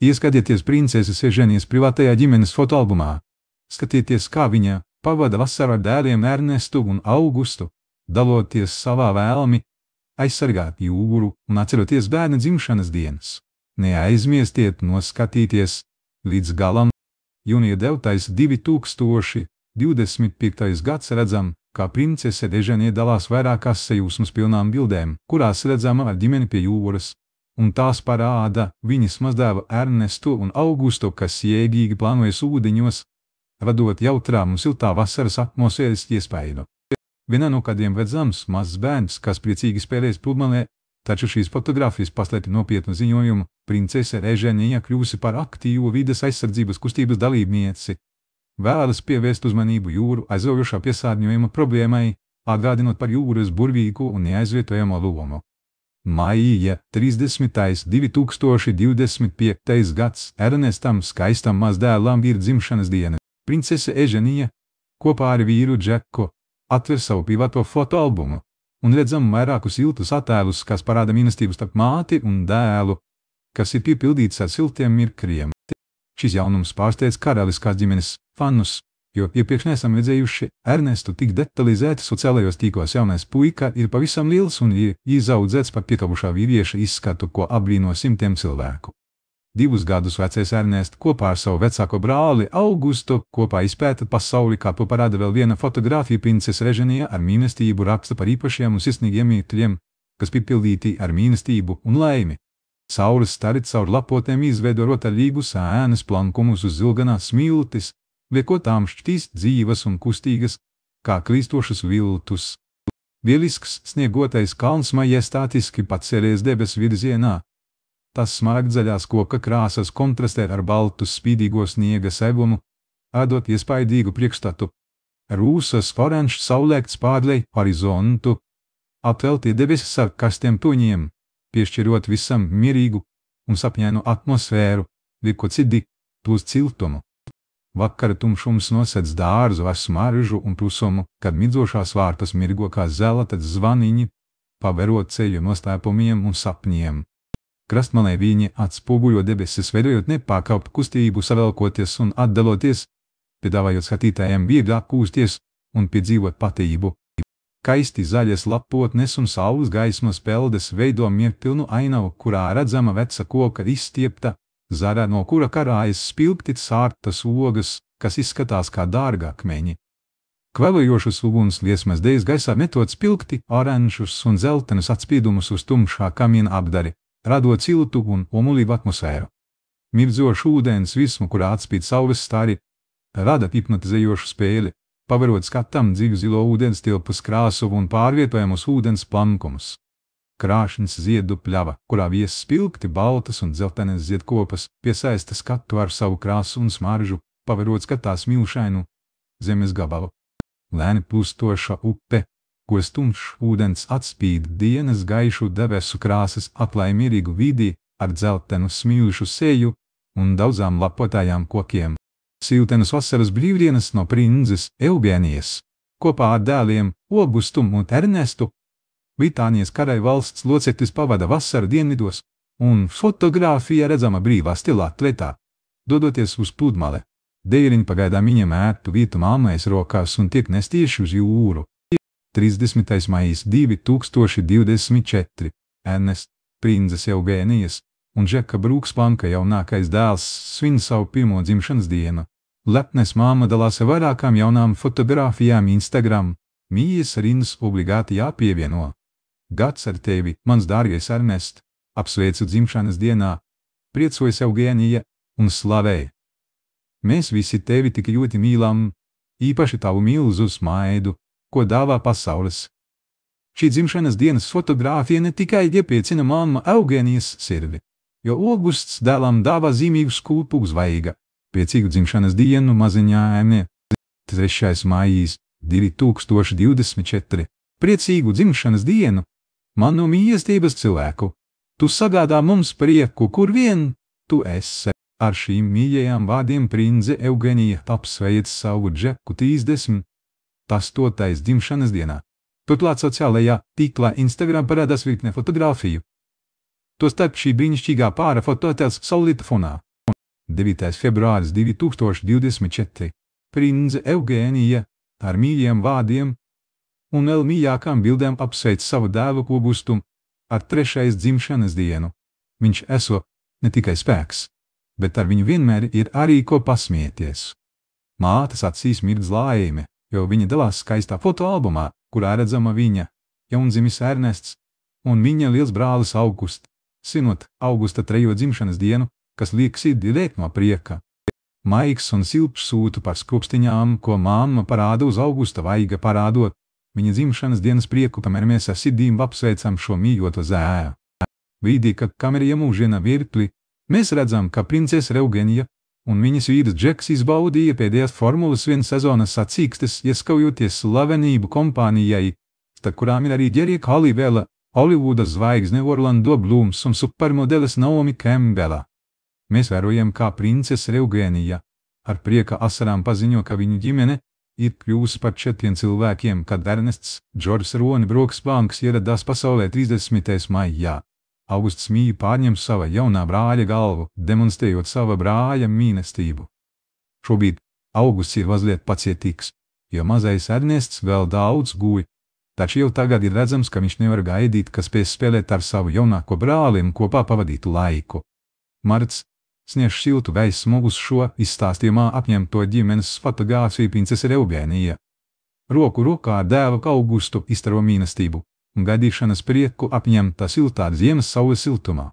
Ieskatieties princeses Eženijas privātajā ģimenes fotoalbumā. Skatieties, kā viņa pavada vasaru ar dēliem Ernestu un Augustu, daloties savā vēlmi aizsargāt jūru un atceroties bērna dzimšanas dienas. Neaizmirstiet noskatīties līdz galam. Jūnija 9. 2025. gads redzam, kā princese Eženija dalās vairākās sajūsmas pilnām bildēm, kurās redzama ar ģimeni pie jūras, un tās parāda viņas mazdēva Ernestu un Augustu, kas jēgīgi plānojas ūdeņos, radot jautrām un siltā vasaras atmosfēras iespaidu. Vienā no kādiem redzams mazs bērns, kas priecīgi spēlēs pludmalē, taču šīs fotogrāfijas paslēpj nopietnu ziņojumu. Princese Eženija kļūsi par aktīvu vides aizsardzības kustības dalībnieci. Vēlas pievērst uzmanību jūru aizraujošā piesārņojuma problēmai, atgādinot par jūras burvīgu un neaizvietojamo lomu. Maija 30. 2025. gads Ernestam skaistam mazdēlam ir dzimšanas diena. Princese Eženija kopā ar vīru Džeku atver savu privāto fotoalbumu un redzam vairākus siltus attēlus, kas parāda mīlestību starp māti un dēlu, kas ir piepildīts ar siltiem mirkļiem. Šis jaunums pārsteidz karaliskās ģimenes fanus, jo iepriekš neesam redzējuši Ernestu tik detalizēti sociālajos tīklos. Jaunais puika ir pavisam liels un ir izaudzēts par piekabušā vīrieša izskatu, ko apbrīno simtiem cilvēku. 2 gadus vecais Ernests kopā ar savu vecāko brāli Augustu kopā izpēta pasauli, kā to parāda vēl viena fotogrāfija. Princese Eženija ar mīlestību raksta par īpašiem un sirsnīgiem mirkļiem, kas piepildīti ar mīlestību un laimi. Saules stari caur lapotēm izveido rotaļīgus ēnas plankumus uz zilganās smiltis, liekot tām šķīst dzīvas un kustīgas, kā klīstošas viltus. Lielisks sniegotais kalns majestātiski pacēlies debesu virzienā. Tas smaragdzaļās koka krāsas kontrastē ar baltu spīdīgo sniega segumu, ādot iespaidīgu priekšstatu. Rūsas oranžs saulēkts pārlej horizontu, apvelti debesis ar karstiem toņiem, piešķirot visam mierīgu un sapņainu atmosfēru, liekot sirdī plūst siltumu. Vakara tumšums nosedz dārzu ar smaržu un plusumu, kad midzošās vārpas mirgo kā zelta zvaniņi, paverot ceļu noslēpumiem un sapņiem. Krastmalē viņi atspoguļo debesis, veidojot nepārtrauktu kustību, savelkoties un atdaloties, piedāvājot skatītājiem vieglāk kūsties un piedzīvot patību. Kaisti zaļas lapotnes un saules gaismas peldes veido mierpilnu ainavu, kurā redzama veca koka izstiepta zara, no kura karājas spilgti sārtas ogas, kas izskatās kā dārgakmeņi. Kvēlojošas uguns liesmas dēļ gaisā metot spilgti oranžus un zeltenus atspīdumus uz tumšā kamiena apdari, radot siltu un omulīgu atmosfēru. Mirdzošs ūdens virsmu, kurā atspīd saules stari, rada hipnotizējošu spēli, paverot skatam dziļu zilo ūdens tilpas krāsu un pārvietojamus ūdens plankumus. Krāšņs ziedu pļava, kurā viesas spilgti baltas un dzeltenes ziedkopas, piesaista skatu ar savu krāsu un smaržu, paverot skatā smilšainu zemes gabalu. Lēni plūstoša upe, ko stumšs ūdens atspīd dienas gaišu debesu krāsas, atklāja mierīgu vidi ar dzeltenu smilšu seju un daudzām lapotājām kokiem. Siltenas vasaras brīvdienas no princes Eugenijas kopā ar dēliem Augustu un Ernestu. Britānijas karaļvalsts loceklis pavada vasaru dienvidos, un fotogrāfija redzama brīvā stilā atletā, dodoties uz pludmali. Dēliņi pagaidām viņam ērtu vietu māmais rokās un tiek nestieši uz jūru. 30. maijs 2024. Ernests, princes Eugenijas un Džeka Brūkspanka jaunākais dēls svin savu pirmo dzimšanas dienu. Lepnes māma dalās ar vairākām jaunām fotogrāfijām Instagram. Mījas rindas obligāti jāpievieno. Gads ar tevi, mans dārgais Ernest, apsveicu dzimšanas dienā, priecojas Eugenija un slavē. Mēs visi tevi tik ļoti mīlam, īpaši tavu milzu smaidu, ko dāvā pasaules. Šī dzimšanas dienas fotogrāfija ne tikai iepriecina mamma Eugenijas sirdi, jo Augusts dēlam dāvā zīmīgu skūpu zvaigžni. Priecīgu dzimšanas dienu maziņām. 3. maijs 2024. Priecīgu dzimšanas dienu, manu mīlestības cilvēku. Tu sagādā mums prieku, kur vien tu esi. Ar šīm mīļajām vārdiem prince Eugenija apsveic savu Džeku 38. dzimšanas dienā. Turklāt sociālajā tīklā Instagram parādās virkne fotogrāfiju. Tostarp šī brīnišķīgā pāra fototēls saulīta fonā. 9. februāris 2024. Prince Eugēnija, ar mīļiem vārdiem un vēl mīļākām bildēm apsveic savu dēlu Augustu ar 3. dzimšanas dienu. Viņš esot ne tikai spēks, bet ar viņu vienmēr ir arī ko pasmieties. Mātes acīs mirdz laime, jo viņa dalās skaistā fotoalbumā, kurā redzama viņa jaundzimis Ernests un viņa liels brālis Augusts, sinot Augusta 3. dzimšanas dienu, kas liek sirdi lēt no prieka. Maiks un silps sūtu par skrupstiņām, ko mamma parāda uz Augusta vaiga parādot viņa dzimšanas dienas prieku, kamēr mēs ar sirdīm apsveicam šo mīļoto zēnu. Brīdī, kad kamera iemūžina virkli, mēs redzam, ka princese Eugēnija un viņas vīrs Džeks izbaudīja pēdējās Formulas 1 sezonas sacīkstes, ieskaujoties slavenību kompānijai, starp kurām ir arī Džerika Holivela, Holivudas zvaigzne Orlando Blūms un supermodelis Naomi Campbella. Mēs vērojam, kā princese Eugēnija ar prieka asarām paziņo, ka viņu ģimene ir kļūsi par 4 cilvēkiem, kad Ernests Džordžs Roni Broks Banks ieradās pasaulē 30. maijā. Augusts mīļi pārņem sava jaunā brāļa galvu, demonstrējot sava brāļa mīlestību. Šobrīd Augusts ir mazliet pacietīgs, jo mazais Ernests vēl daudz guļ, taču jau tagad ir redzams, ka viņš nevar gaidīt, ka spēs spēlēt ar savu jaunāko brāli un kopā pavadītu laiku. Marts sniedz siltu gaismu uz šo izstāstījumā apņemto ģimenes fotogrāfiju princese Eugēnija. Roku rokā ar dēlu Augustu iztaro mīlestību un gaidīšanas prieku apņemta siltā ziemas saules siltumā.